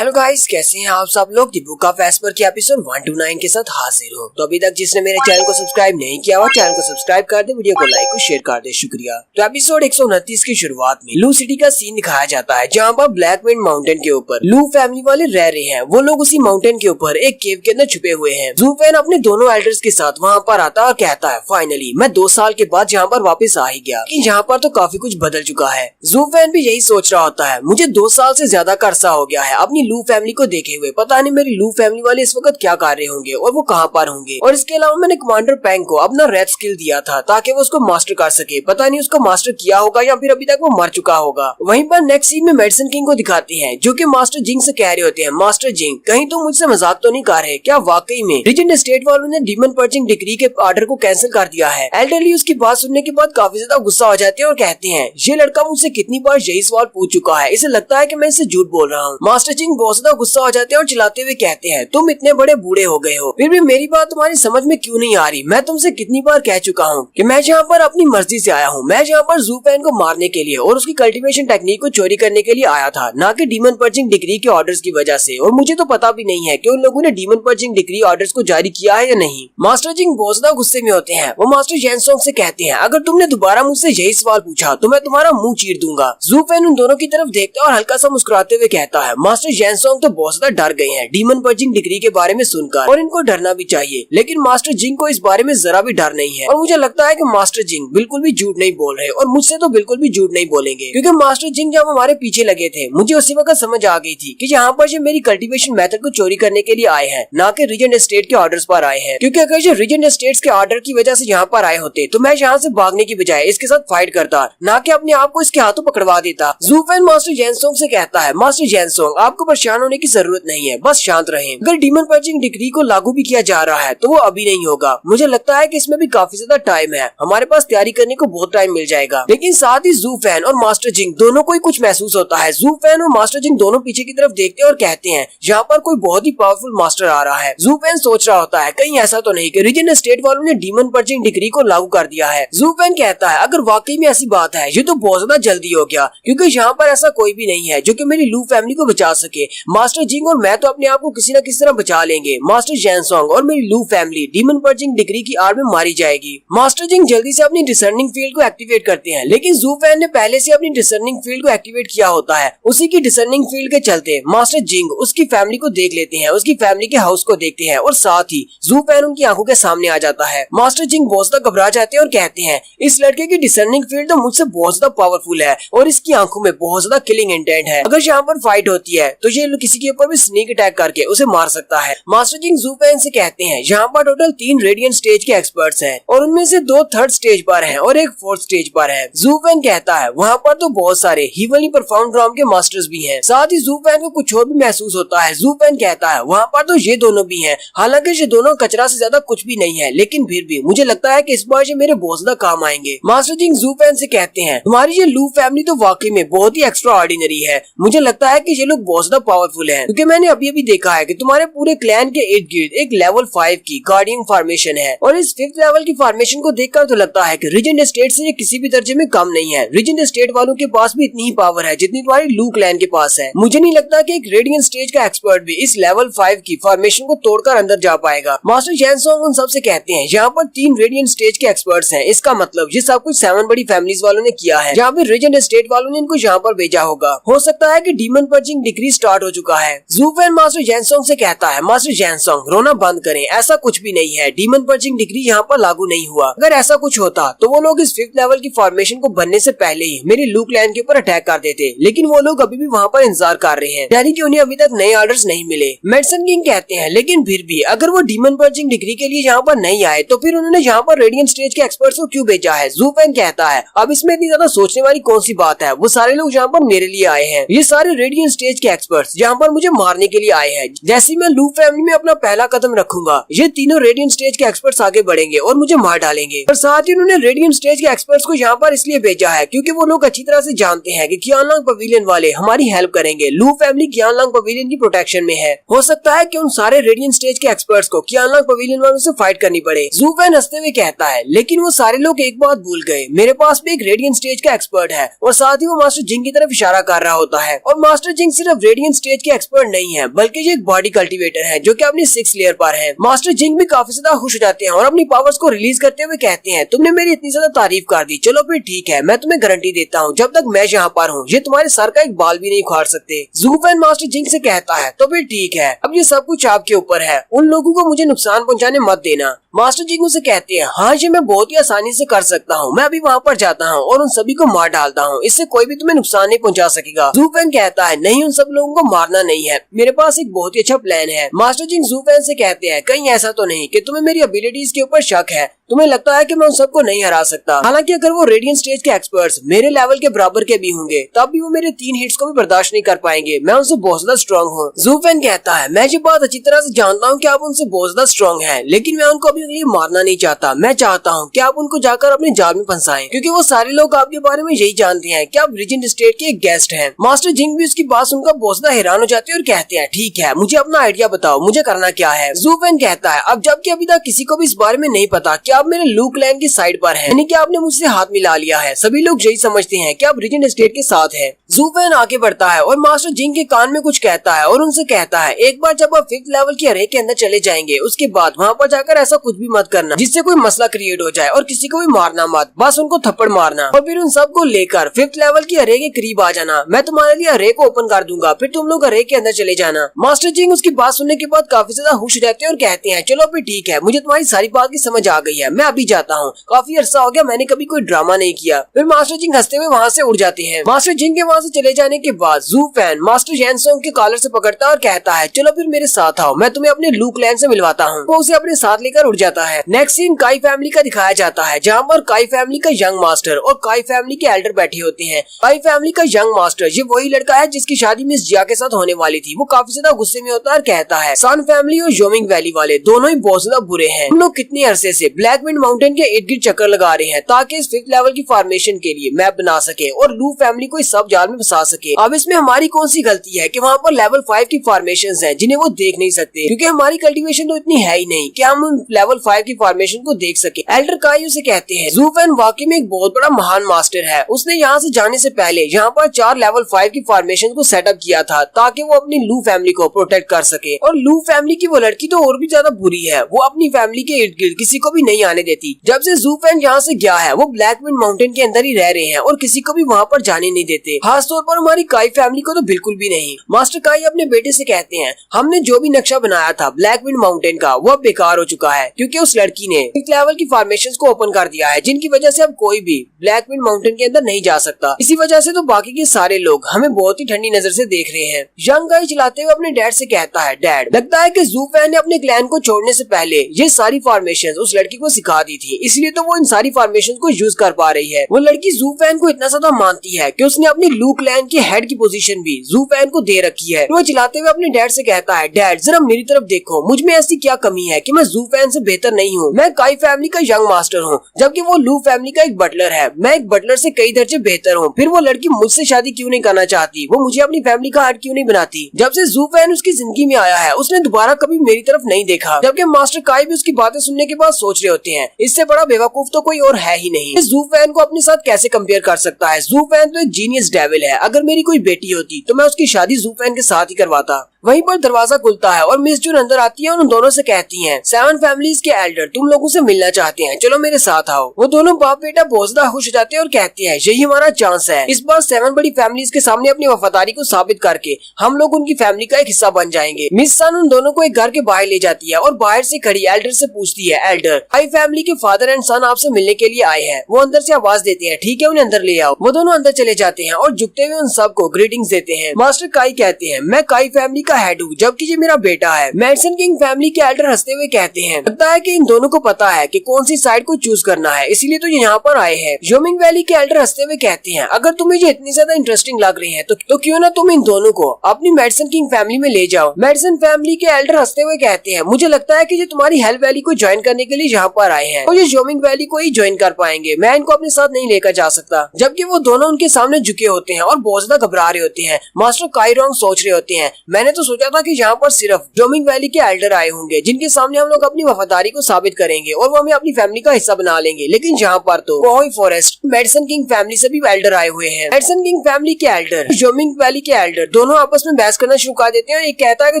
Hello guys, कैसे हैं आप सब लोग। दी बुक ऑफ एस्पर के एपिसोड 129 के साथ हाजिर हूँ। तो अभी तक जिसने मेरे चैनल को सब्सक्राइब नहीं किया हुआ, चैनल को सब्सक्राइब कर दे, वीडियो को लाइक और शेयर कर दे, शुक्रिया। तो एपिसोड 129 की शुरुआत में लू सिटी का सीन दिखाया जाता है, जहाँ पर ब्लैक विंड माउंटेन के ऊपर लू फैमिली वाले रह रहे हैं। वो लोग उसी माउंटेन के ऊपर एक केव के अंदर छुपे हुए हैं। जू फैन अपने दोनों एल्डर्स के साथ वहाँ पर आता और कहता है, फाइनली मैं 2 साल के बाद यहाँ पर वापस आ ही गया। यहाँ पर तो काफी कुछ बदल चुका है। जू फैन भी यही सोच रहा होता है, मुझे 2 साल से ज्यादा का अरसा हो गया है अपनी लू फैमिली को देखे हुए। पता नहीं मेरी लू फैमिली वाले इस वक्त क्या कर रहे होंगे और वो कहाँ पर होंगे। और इसके अलावा मैंने कमांडर पैंग को अपना रेड स्किल दिया था ताकि वो उसको मास्टर कर सके। पता नहीं उसको मास्टर किया होगा या फिर अभी तक वो मर चुका होगा। वहीं पर नेक्स्ट सीन में मेडिसिन किंग को दिखाते हैं, जो कि मास्टर जिंग से कह रहे होते हैं, मास्टर जिंग कहीं तो मुझसे मजाक तो नहीं कर रहे, क्या वाकई में रीजेंट स्टेट वालों ने डीमन पर्चिंग डिग्री के ऑर्डर को कैंसिल कर दिया है। एल्डरली उसकी बात सुनने के बाद काफी ज्यादा गुस्सा हो जाते हैं और कहते हैं, ये लड़का मुझसे कितनी बार यही सवाल पूछ चुका है, इसे लगता है कि मैं इससे झूठ बोल रहा हूँ। मास्टर जिंग बहुत ज्यादा गुस्सा हो जाते हैं और चिल्लाते हुए कहते हैं, तुम इतने बड़े बूढ़े हो गए हो, फिर भी मेरी बात तुम्हारी समझ में क्यों नहीं आ रही। मैं तुमसे कितनी बार कह चुका हूँ कि मैं यहाँ पर अपनी मर्जी से आया हूँ। मैं यहाँ पर जू फैन को मारने के लिए और उसकी कल्टीवेशन टेक्निक को चोरी करने के लिए आया था, ना कि डीमन पर्चिंग डिग्री के ऑर्डर्स की वजह से। और मुझे तो पता भी नहीं है कि उन लोगों ने डीमन पर्चिंग डिग्री ऑर्डर्स को जारी किया है या नहीं। मास्टर जिंग बहुत ज्यादा गुस्से में होते हैं। वो मास्टर जैनसोंग से कहते हैं, अगर तुमने दोबारा मुझसे यही सवाल पूछा तो मैं तुम्हारा मुंह चीर दूंगा। जू फैन उन दोनों की तरफ देखता और हल्का सा मुस्कुराते हुए कहता है, मास्टर जैनसोंग तो बहुत ज्यादा डर गए हैं डीमन पर्चिंग डिग्री के बारे में सुनकर, और इनको डरना भी चाहिए। लेकिन मास्टर जिंग को इस बारे में जरा भी डर नहीं है और मुझे लगता है कि मास्टर जिंग बिल्कुल भी झूठ नहीं बोल रहे और मुझसे तो बिल्कुल भी झूठ नहीं बोलेंगे, क्योंकि मास्टर जिंग जब हमारे पीछे लगे थे मुझे उसी वक्त समझ आ गई थी कि यहाँ पर ये मेरी कल्टीवेशन मेथड को चोरी करने के लिए आए हैं, ना कि रीजेंट स्टेट के ऑर्डर्स पर आए हैं। क्योंकि अगर ये रीजेंट स्टेट्स के ऑर्डर की वजह से यहाँ पर आए होते तो मैं यहाँ से भागने की बजाय इसके साथ फाइट करता, ना कि अपने आप को इसके हाथों पकड़वा देता। जू फैन मास्टर जैनसोंग से कहता है, मास्टर जैनसोंग आपको परेशान होने की जरूरत नहीं है, बस शांत रहें। अगर डीमन पर्चिंग डिग्री को लागू भी किया जा रहा है तो वो अभी नहीं होगा। मुझे लगता है कि इसमें भी काफी ज्यादा टाइम है, हमारे पास तैयारी करने को बहुत टाइम मिल जाएगा। लेकिन साथ ही जू फैन और मास्टर जिंग दोनों को ही कुछ महसूस होता है। जू फैन और मास्टर जिंग दोनों पीछे की तरफ देखते हैं और कहते हैं, यहाँ पर कोई बहुत ही पावरफुल मास्टर आ रहा है। जू फैन सोच रहा होता है, कहीं ऐसा तो नहीं कि रीजन स्टेट वालों ने डीमन पर्चिंग डिग्री को लागू कर दिया है। जू फैन कहता है, अगर वाकई में ऐसी बात है ये तो बहुत ज्यादा जल्दी हो गया, क्योंकि यहाँ पर ऐसा कोई भी नहीं है जो कि मेरी लू फैमिली को बचा सके। मास्टर जिंग और मैं तो अपने आप को किसी न किसी तरह बचा लेंगे। मास्टर जैनसोंग और मेरी लू फैमिली डीमन पर्चिंग डिग्री की आड़ में मारी जाएगी। मास्टर जिंग जल्दी से अपनी डिसर्निंग फील्ड को एक्टिवेट करते हैं, लेकिन जू फैन ने पहले से अपनी डिसर्निंग फील्ड को एक्टिवेट किया होता है। उसी की डिसर्निंग फील्ड के चलते मास्टर जिंग उसकी फैमिली को देख लेते हैं, उसकी फैमिली के हाउस को देखते हैं और साथ ही जू फैन उनकी आंखों के सामने आ जाता है। मास्टर जिंग बहुत ज्यादा घबरा जाते हैं और कहते हैं, इस लड़के की डिसर्निंग फील्ड तो मुझसे बहुत ज्यादा पावरफुल है और इसकी आंखों में बहुत ज्यादा किलिंग इंटेंट है। अगर यहाँ पर फाइट होती है तो ये किसी के ऊपर भी स्नीक अटैक करके उसे मार सकता है। मास्टर जिंग जू फैन से कहते हैं, यहाँ पर टोटल 3 रेडियंट स्टेज के एक्सपर्ट्स हैं और उनमें से 2 थर्ड स्टेज पर हैं और 1 फोर्थ स्टेज पर है। जू फैन कहता है, वहाँ पर तो बहुत सारे हिवनली परफॉर्म ड्राम के मास्टर्स भी हैं। साथ ही जू फैन को कुछ और भी महसूस होता है। जू फैन कहता है, वहाँ पर तो ये दोनों भी हैं, हालांकि ये दोनों कचरा से ज्यादा कुछ भी नहीं है, लेकिन फिर भी मुझे लगता है कि इस बार ये मेरे बहुत ज्यादा काम आएंगे। मास्टर जिंग जू फैन से कहते हैं, तुम्हारी ये लू फैमिली तो वाकई में बहुत ही एक्स्ट्रा ऑर्डिनरी है। मुझे लगता है कि ये लोग बहुत ज्यादा पावरफुल हैं, क्योंकि मैंने अभी अभी देखा है कि तुम्हारे पूरे क्लैन के इर्द गिर्द एक लेवल 5 की गार्डियन फॉर्मेशन है और इस 5th लेवल की फॉर्मेशन को देखकर तो लगता है कि रीजेंट स्टेट से ये किसी भी दर्जे में कम नहीं है। रीजेंट स्टेट वालों के पास भी इतनी ही पावर है जितनी तुम्हारी लू क्लैन के पास है। मुझे नहीं लगता कि एक रेडियंट स्टेज का एक्सपर्ट भी इस लेवल 5 की फॉर्मेशन को तोड़कर अंदर जा पाएगा। मास्टर जैनसोंग उन सबसे कहते हैं, यहाँ पर 3 रेडियंट स्टेज के एक्सपर्ट्स हैं, इसका मतलब ये सब कुछ 7 बड़ी फैमिलीज वालों ने किया है, जहाँ पे रीजेंट स्टेट वालों ने इनको यहाँ पर भेजा होगा। हो सकता है कि डीमन पर्चिंग डिग्री स्टार्ट हो चुका है। जू फैन मास्टर जैनसोंग से कहता है, मास्टर जैनसोंग रोना बंद करें, ऐसा कुछ भी नहीं है, डीमन पर्चिंग डिग्री यहाँ पर लागू नहीं हुआ। अगर ऐसा कुछ होता तो वो लोग इस 5th लेवल की फॉर्मेशन को बनने से पहले ही मेरी लू क्लैन के ऊपर अटैक कर देते, लेकिन वो लोग अभी भी वहाँ पर इंतजार कर रहे हैं, यानी कि उन्हें अभी तक नए ऑर्डर्स नहीं मिले। मेडिसिन किंग कहते हैं, लेकिन फिर भी अगर वो डीमन पर्चिंग डिग्री के लिए यहाँ पर नहीं आए तो फिर उन्होंने यहाँ पर रेडियंट स्टेज के एक्सपर्ट्स को क्यों भेजा है। जू फैन कहता है, अब इसमें इतनी ज्यादा सोचने वाली कौन सी बात है, वो सारे लोग यहाँ पर मेरे लिए आए हैं। ये सारे रेडियंट स्टेज के एक्सपर्ट्स यहाँ पर मुझे मारने के लिए आए हैं। जैसे मैं लू फैमिली में अपना पहला कदम रखूंगा, ये तीनों रेडियंट स्टेज के एक्सपर्ट्स आगे बढ़ेंगे और मुझे मार डालेंगे। और साथ ही उन्होंने रेडियंट स्टेज के एक्सपर्ट्स को यहाँ पर इसलिए भेजा है क्योंकि वो लोग अच्छी तरह से जानते हैं कि क़ियानलांग पवेलियन वाले हमारी हेल्प करेंगे। लू फैमिली क़ियानलांग पवेलियन की प्रोटेक्शन में है। हो सकता है कि उन सारे रेडियंट स्टेज के एक्सपर्ट्स को क़ियानलांग पवेलियन वालों से फाइट करनी पड़े। जू फैन हंसते हुए कहता है, लेकिन वो सारे लोग एक बात भूल गए, मेरे पास भी एक रेडियंट स्टेज का एक्सपर्ट है। और साथ ही वो मास्टर जिंग की तरफ इशारा कर रहा होता है और मास्टर जिंग सिर्फ रेडियंट रेडियंट स्टेज के एक्सपर्ट नहीं है, बल्कि ये एक बॉडी कल्टीवेटर है जो कि अपनी 6 लेयर पर है। मास्टर जिंग भी काफी ज्यादा खुश हो जाते हैं और अपनी पावर्स को रिलीज करते हुए कहते हैं, तुमने मेरी इतनी ज्यादा तारीफ कर दी, चलो फिर ठीक है, मैं तुम्हें गारंटी देता हूँ जब तक मैं यहाँ पर हूँ ये तुम्हारे सर का एक बाल भी नहीं उखाड़ सकते। ज़ू फैन मास्टर जिंग से कहता है, तो फिर ठीक है, अब ये सब कुछ आपके ऊपर है, उन लोगों को मुझे नुकसान पहुँचाने मत देना। मास्टर जिंग उसे कहते हैं, हाँ ये मैं बहुत ही आसानी से कर सकता हूँ, मैं अभी वहाँ पर जाता हूँ और उन सभी को मार डालता हूँ, इससे कोई भी तुम्हें नुकसान नहीं पहुँचा सकेगा। ज़ू फैन कहता है, नहीं, उन सब लोगों को मारना नहीं है, मेरे पास एक बहुत ही अच्छा प्लान है। मास्टर जिंग ज़ू फैन से कहते हैं, कहीं ऐसा तो नहीं कि तुम्हें मेरी एबिलिटीज के ऊपर शक है, तुम्हें लगता है कि मैं उन सबको नहीं हरा सकता। हालांकि अगर वो रेडियंट स्टेज के एक्सपर्ट्स मेरे लेवल के बराबर के भी होंगे तब भी वो मेरे 3 हिट्स को भी बर्दाश्त नहीं कर पाएंगे, मैं उनसे बहुत ज्यादा स्ट्रॉन्ग हूँ। ज़ू फैन कहता है, मैं ये बात अच्छी तरह से जानता हूँ कि आप उनसे बहुत ज्यादा स्ट्रॉन्ग हैं, लेकिन मैं उनको अभी के लिए मारना नहीं चाहता। मैं चाहता हूँ कि आप उनको जाकर अपने जाल में फंसाएं, क्योंकि वो सारे लोग आपके बारे में यही जानते हैं कि आप रेडियंट स्टेज के एक गेस्ट हैं। मास्टर जिंग भी उसकी बात सुनकर बहुत ज्यादा हैरान हो जाते हैं और कहते हैं, ठीक है, मुझे अपना आइडिया बताओ, मुझे करना क्या है। ज़ू फैन कहता है, अब जबकि अभी तक किसी को भी इस बारे में नहीं पता कि आप मेरे लू क्लैन की साइड पर हैं, यानी कि आपने मुझसे हाथ मिला लिया है, सभी लोग यही समझते हैं कि आप रेडियंट स्टेट के साथ हैं। ज़ू फैन आगे बढ़ता है और मास्टर जिंग के कान में कुछ कहता है और उनसे कहता है, एक बार जब आप 5th लेवल की अरे के अंदर चले जाएंगे उसके बाद वहाँ पर जाकर ऐसा कुछ भी मत करना जिससे कोई मसला क्रिएट हो जाए और किसी को भी मारना मत, बस उनको थप्पड़ मारना और फिर उन सबको लेकर 5th लेवल की अरे के करीब आ जाना, मैं तुम्हारे लिए अरे को ओपन कर दूंगा, फिर तुम लोग अरे के अंदर चले जाना। मास्टर जिंग उसकी बात सुनने के बाद काफी ज्यादा खुश हो जाते हैं और कहते हैं, चलो फिर ठीक है, मुझे तुम्हारी सारी बात की समझ आ गई है, मैं अभी जाता हूँ, काफी अरसा हो गया मैंने कभी कोई ड्रामा नहीं किया। फिर मास्टर जिंग हंसते हुए वहाँ से उड़ जाते हैं। मास्टर जिंग के वहाँ से चले जाने के बाद ज़ू फैन मास्टर जैनसोंग के कॉलर से पकड़ता है और कहता है, चलो फिर मेरे साथ आओ, मैं तुम्हें अपने लू क्लैन से मिलवाता हूँ। वो उसे अपने साथ लेकर उड़ जाता है। नेक्स्ट सीन काई फैमिली का दिखाया जाता है, जहाँ पर काई फैमिली का यंग मास्टर और काई फैमिली के एल्डर बैठे होते हैं। काई फैमिली का यंग मास्टर ये वही लड़का है जिसकी शादी मिस जिया के साथ होने वाली थी। वो काफी ज्यादा गुस्से में होता है और कहता है, सन फैमिली और योमिंग वैली वाले दोनों ही बहुत ज्यादा बुरे हैं, हम लोग कितने अरसे से ब्लैक विंड माउंटेन के इर्द गिर्द चक्कर लगा रहे हैं ताकि इस 5th लेवल की फॉर्मेशन के लिए मैप बना सके और लू फैमिली को इस सब जाल में फंसा सके। अब इसमें हमारी कौन सी गलती है कि वहाँ पर लेवल 5 की फॉर्मेशंस हैं जिन्हें वो देख नहीं सकते, क्योंकि हमारी कल्टीवेशन तो इतनी है ही नहीं कि हम उन लेवल 5 की फॉर्मेशन को देख सके। एल्डर काई उसे कहते हैं, ज़ू फैन वाकई में एक बहुत बड़ा महान मास्टर है, उसने यहाँ से जाने से पहले यहाँ पर 4 लेवल 5 की फॉर्मेशन को सेटअप किया था ताकि वो अपनी लू फैमिली को प्रोटेक्ट कर सके। और लू फैमिली की वो लड़की तो और भी ज्यादा बुरी है, वो अपनी फैमिली के इर्द गिर्द किसी को भी नहीं आने देती। जब से ज़ू फैन यहाँ से गया है वो ब्लैक विंड माउंटेन के अंदर ही रह रहे हैं और किसी को भी वहाँ पर जाने नहीं देते, खास तौर पर हमारी काई फैमिली को तो बिल्कुल भी नहीं। मास्टर काई अपने बेटे से कहते हैं, हमने जो भी नक्शा बनाया था ब्लैक विंड माउंटेन का वो अब बेकार हो चुका है, क्योंकि उस लड़की ने 5th लेवल की फॉर्मेशंस को ओपन कर दिया है, जिनकी वजह से अब कोई भी ब्लैक विंड माउंटेन के अंदर नहीं जा सकता। इसी वजह से तो बाकी के सारे लोग हमें बहुत ही ठंडी नजर से देख रहे हैं। यंग गाई चलाते हुए अपने डैड से कहता है, डैड, लगता है कि ज़ू फैन ने अपने क्लैन को छोड़ने से पहले ये सारी फॉर्मेशंस उस लड़की को सिखा दी थी, इसलिए तो वो इन सारी फॉर्मेशंस को यूज कर पा रही है। वो लड़की ज़ू फैन को इतना ज्यादा मानती है कि उसने अपनी लू क्लैन के हेड की पोजीशन भी ज़ू फैन को दे रखी है। वो चिल्लाते हुए अपने डैड से कहता है, डैड जरा मेरी तरफ देखो, मुझ में ऐसी क्या कमी है कि मैं ज़ू फैन से बेहतर नहीं हूँ, मैं काई फैमिली का यंग मास्टर हूँ जबकि वो लू फैमिली का एक बटलर है, मैं एक बटलर से कई दर्जे बेहतर हूँ, फिर वो लड़की मुझसे शादी क्यों नहीं करना चाहती, वो मुझे अपनी फैमिली का हेड क्यों नहीं बनाती। जब से ज़ू फैन उसकी जिंदगी में आया है उसने दोबारा कभी मेरी तरफ नहीं देखा, जबकि मास्टर काई भी उसकी बातें सुनने के बाद सोच रहे होते हैं, इससे बड़ा बेवकूफ तो कोई और है ही नहीं, ज़ू फैन को अपने साथ कैसे कंपेयर कर सकता है। ज़ू फैन तो एक जीनियस डेविल है, अगर मेरी कोई बेटी होती तो मैं उसकी शादी ज़ू फैन के साथ ही करवाता। वहीं पर दरवाजा खुलता है और मिस जून अंदर आती है और उन दोनों से कहती हैं, 7 फैमिलीज के एल्डर तुम लोगों से मिलना चाहते हैं, चलो मेरे साथ आओ। वो दोनों बाप बेटा बहुत ज्यादा खुश हो जाते हैं और कहते हैं, यही हमारा चांस है, इस बार 7 बड़ी फैमिलीज के सामने अपनी वफादारी को साबित करके हम लोग उनकी फैमिली का एक हिस्सा बन जाएंगे। मिस सन उन दोनों को एक घर के बाहर ले जाती है और बाहर से खड़ी एल्डर से पूछती है, एल्डर, काई फैमिली के फादर एंड सन आपसे मिलने के लिए आए हैं। वो अंदर से आवाज देते हैं, ठीक है उन्हें अंदर ले आओ। वो दोनों अंदर चले जाते हैं और झुकते हुए उन सबको ग्रीटिंग्स देते हैं। मास्टर काई कहते हैं, मैं काई फैमिली का हेड हूँ जबकि ये मेरा बेटा है। मेडिसन किंग फैमिली के एल्डर हंसते हुए कहते हैं, लगता है कि इन दोनों को पता है कि कौन सी साइड को चूज करना है, इसीलिए तो ये यहाँ पर आए हैं। योमिंग वैली के एल्डर हंसते हुए कहते हैं, अगर तुम्हें ये इतनी ज्यादा इंटरेस्टिंग लग रही है तो क्यों ना तुम इन दोनों को अपनी मेडिसन किंग फैमिली में ले जाओ। मेडिसन फैमिली के एल्डर हंसते हुए कहते हैं, मुझे लगता है कि ये तुम्हारी हेल वैली को ज्वाइन करने के लिए यहाँ पर आए हैं और ये योमिंग वैली को ही ज्वाइन कर पाएंगे, मैं इनको अपने साथ नहीं लेकर जा सकता। जबकि वो दोनों उनके सामने झुके होते हैं और बहुत ज्यादा घबरा रहे होते हैं। मास्टर काई रोंग सोच रहे होते हैं, मैंने तो तो सोचा था कि यहाँ पर सिर्फ ड्रोमिंग वैली के एल्डर आए होंगे जिनके सामने हम लोग अपनी वफादारी को साबित करेंगे और वो हमें अपनी फैमिली का हिस्सा बना लेंगे, लेकिन यहाँ पर तो कोई फॉरेस्ट मेडिसन किंग फैमिली से भी एल्डर आए हुए हैं। मेडिसन किंग फैमिली के एल्डर, ड्रोमिंग वैली के एल्डर दोनों आपस में बहस करना शुरू कर देते हैं। एक कहता है कि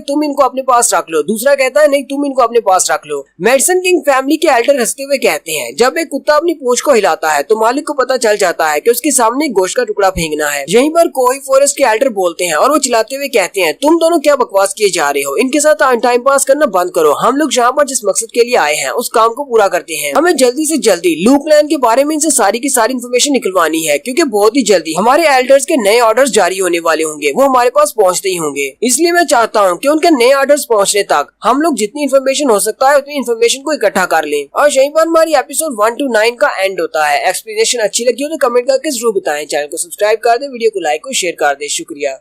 तुम इनको अपने पास रख लो, दूसरा कहता है नहीं तुम इनको अपने पास रख लो। मेडिसन किंग फैमिली के एल्डर हंसते हुए कहते हैं, जब एक कुत्ता अपनी पूंछ को हिलाता है तो मालिक को पता चल जाता है कि उसके सामने गोश्त का टुकड़ा फेंकना है। यहीं पर कोई फॉरेस्ट के एल्डर बोलते हैं और वो चिल्लाते हुए कहते हैं, तुम दोनों क्या बकवास किए जा रहे हो, इनके साथ टाइम पास करना बंद करो। हम लोग यहाँ पर जिस मकसद के लिए आए हैं उस काम को पूरा करते हैं। हमें जल्दी से जल्दी लूप प्लान के बारे में इनसे सारी की सारी इन्फॉर्मेशन निकलवानी है, क्योंकि बहुत ही जल्दी हमारे एल्डर्स के नए ऑर्डर्स जारी होने वाले होंगे, वो हमारे पास पहुँचते ही होंगे। इसलिए मैं चाहता हूँ कि उनके नए ऑर्डर्स पहुँचने तक हम लोग जितनी इन्फॉर्मेशन हो सकता है उतनी इन्फॉर्मेशन को इकट्ठा कर लें। और यहीं पर हमारी एपिसोड 1 to 9 का एंड होता है। एक्सप्लेनेशन अच्छी लगी हो तो कमेंट करके जरूर बताएं। चैनल को सब्सक्राइब कर दे, वीडियो को लाइक और शेयर कर दे। शुक्रिया।